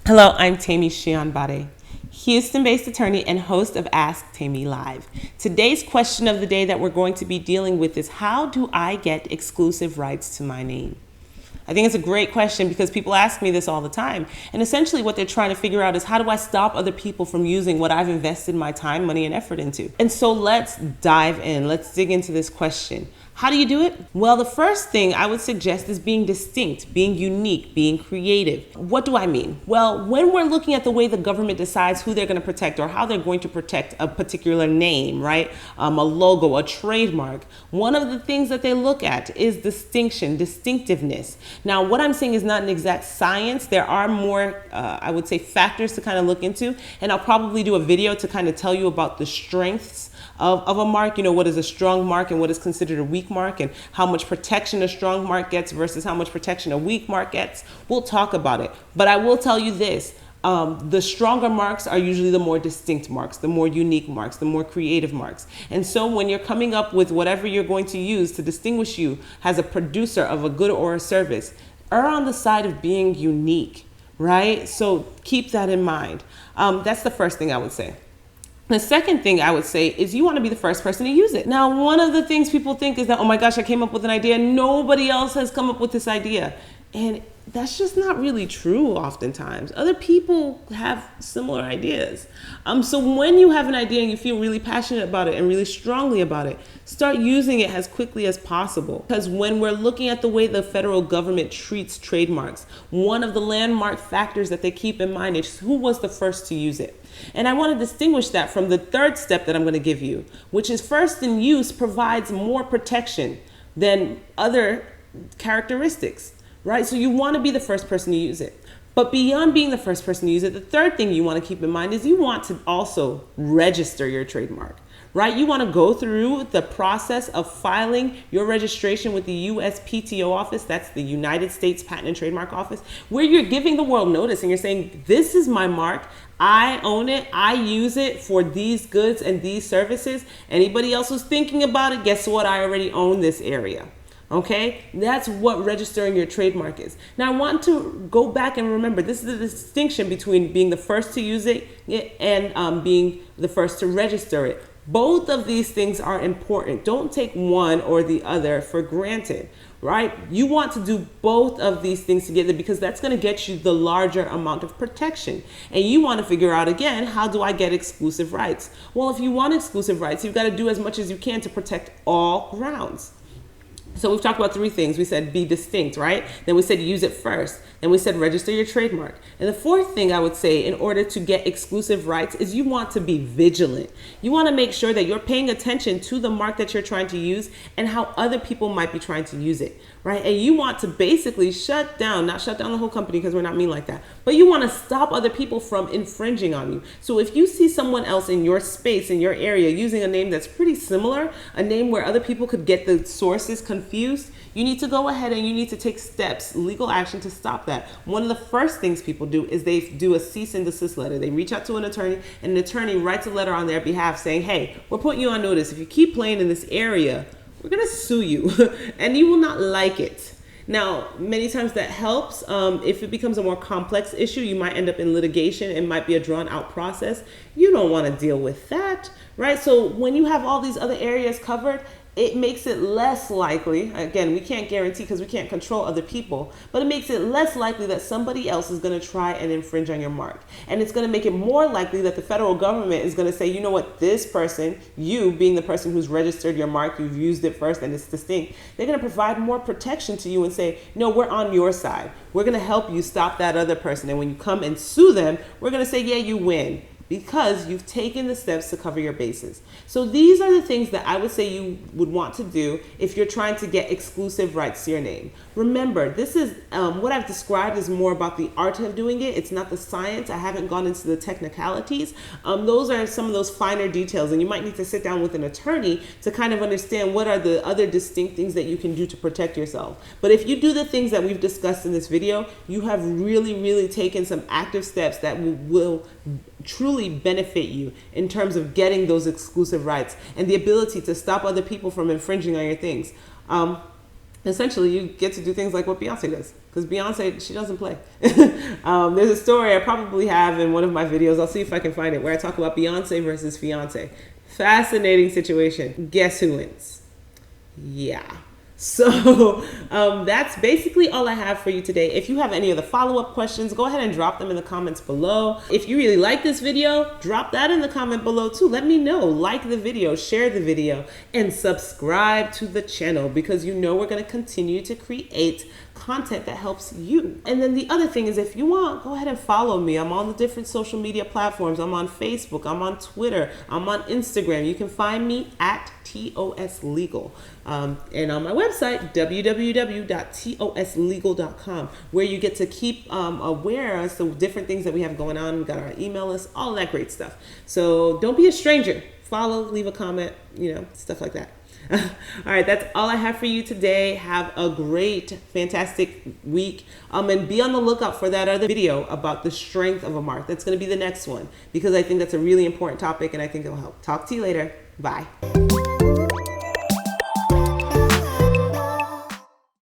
Hello, I'm Tammy Shianbade, Houston-based attorney and host of Ask Tammy Live. Today's question of the day that we're going to be dealing with is, how do I get exclusive rights to my name? I think it's a great question because people ask me this all the time. And essentially what they're trying to figure out is, how do I stop other people from using what I've invested my time, money, and effort into? And so let's dive in. Let's dig into this question. How do you do it? Well, the first thing I would suggest is being distinct, being unique, being creative. What do I mean? Well, when we're looking at the way the government decides who they're going to protect or how they're going to protect a particular name, right? A logo, a trademark. One of the things that they look at is distinction, distinctiveness. Now, what I'm saying is not an exact science. There are more, I would say, factors to kind of look into. And I'll probably do a video to kind of tell you about the strengths of a mark, what is a strong mark and what is considered a weak mark, and how much protection a strong mark gets versus how much protection a weak mark gets. We'll talk about it. But I will tell you this, the stronger marks are usually the more distinct marks, the more unique marks, the more creative marks. And so when you're coming up with whatever you're going to use to distinguish you as a producer of a good or a service, err on the side of being unique, right? So keep that in mind. That's the first thing I would say. The second thing I would say is you want to be the first person to use it. Now, one of the things people think is that, oh my gosh, I came up with an idea. Nobody else has come up with this idea. And that's just not really true oftentimes. Other people have similar ideas. So when you have an idea and you feel really passionate about it and really strongly about it, start using it as quickly as possible. Because when we're looking at the way the federal government treats trademarks, one of the landmark factors that they keep in mind is who was the first to use it. And I want to distinguish that from the third step that I'm going to give you, which is first in use provides more protection than other characteristics, right? So you want to be the first person to use it. But beyond being the first person to use it, the third thing you want to keep in mind is you want to also register your trademark, right? You want to go through the process of filing your registration with the USPTO office, that's the United States Patent and Trademark Office, where you're giving the world notice and you're saying, this is my mark, I own it, I use it for these goods and these services. Anybody else who's thinking about it, guess what? I already own this area. Okay, that's what registering your trademark is. Now, I want to go back and remember, this is the distinction between being the first to use it and being the first to register it. Both of these things are important. Don't take one or the other for granted, right? You want to do both of these things together because that's going to get you the larger amount of protection. And you want to figure out, again, how do I get exclusive rights? Well, if you want exclusive rights, you've got to do as much as you can to protect all grounds. So we've talked about three things. We said be distinct, right? Then we said use it first. Then we said register your trademark. And the fourth thing I would say in order to get exclusive rights is you want to be vigilant. You want to make sure that you're paying attention to the mark that you're trying to use and how other people might be trying to use it, right? And you want to basically shut down, not shut down the whole company because we're not mean like that, but you want to stop other people from infringing on you. So if you see someone else in your space, in your area, using a name that's pretty similar, a name where other people could get the sources confused, you need to go ahead and you need to take steps, legal action to stop that. One of the first things people do is they do a cease and desist letter. They reach out to an attorney and an attorney writes a letter on their behalf saying, hey, we're putting you on notice. If you keep playing in this area, we're going to sue you and you will not like it. Now, many times that helps. If it becomes a more complex issue, you might end up in litigation. It might be a drawn out process. You don't want to deal with that, right? So when you have all these other areas covered, it makes it less likely, again, we can't guarantee because we can't control other people, but it makes it less likely that somebody else is going to try and infringe on your mark. And it's going to make it more likely that the federal government is going to say, you know what, this person, you being the person who's registered your mark, you've used it first and it's distinct, they're going to provide more protection to you and say, no, we're on your side. We're going to help you stop that other person. And when you come and sue them, we're going to say, yeah, you win, because you've taken the steps to cover your bases. So these are the things that I would say you would want to do if you're trying to get exclusive rights to your name. Remember, this is what I've described is more about the art of doing it. It's not the science. I haven't gone into the technicalities. Those are some of those finer details, and you might need to sit down with an attorney to kind of understand what are the other distinct things that you can do to protect yourself. But if you do the things that we've discussed in this video, you have really, really taken some active steps that will truly benefit you in terms of getting those exclusive rights and the ability to stop other people from infringing on your things. essentially you get to do things like what Beyonce does, because Beyonce, she doesn't play. There's a story I probably have in one of my videos. I'll see if I can find it, where I talk about Beyonce versus fiance. Fascinating situation. Guess who wins? Yeah. So that's basically all I have for you today. If you have any other follow-up questions, go ahead and drop them in the comments below. If you really like this video, drop that in the comment below too. Let me know. Like the video, share the video, and subscribe to the channel, because you know we're going to continue to create content that helps you. And then the other thing is, if you want, go ahead and follow me. I'm on the different social media platforms. I'm on Facebook, I'm on Twitter, I'm on Instagram. You can find me at TOS Legal. And on my website, www.toslegal.com, where you get to keep aware as to different things that we have going on. We got our email list, all that great stuff. So don't be a stranger. Follow, leave a comment, stuff like that. All right, that's all I have for you today. Have a great, fantastic week. And be on the lookout for that other video about the strength of a mark. That's going to be the next one, because I think that's a really important topic and I think it'll help. Talk to you later. Bye.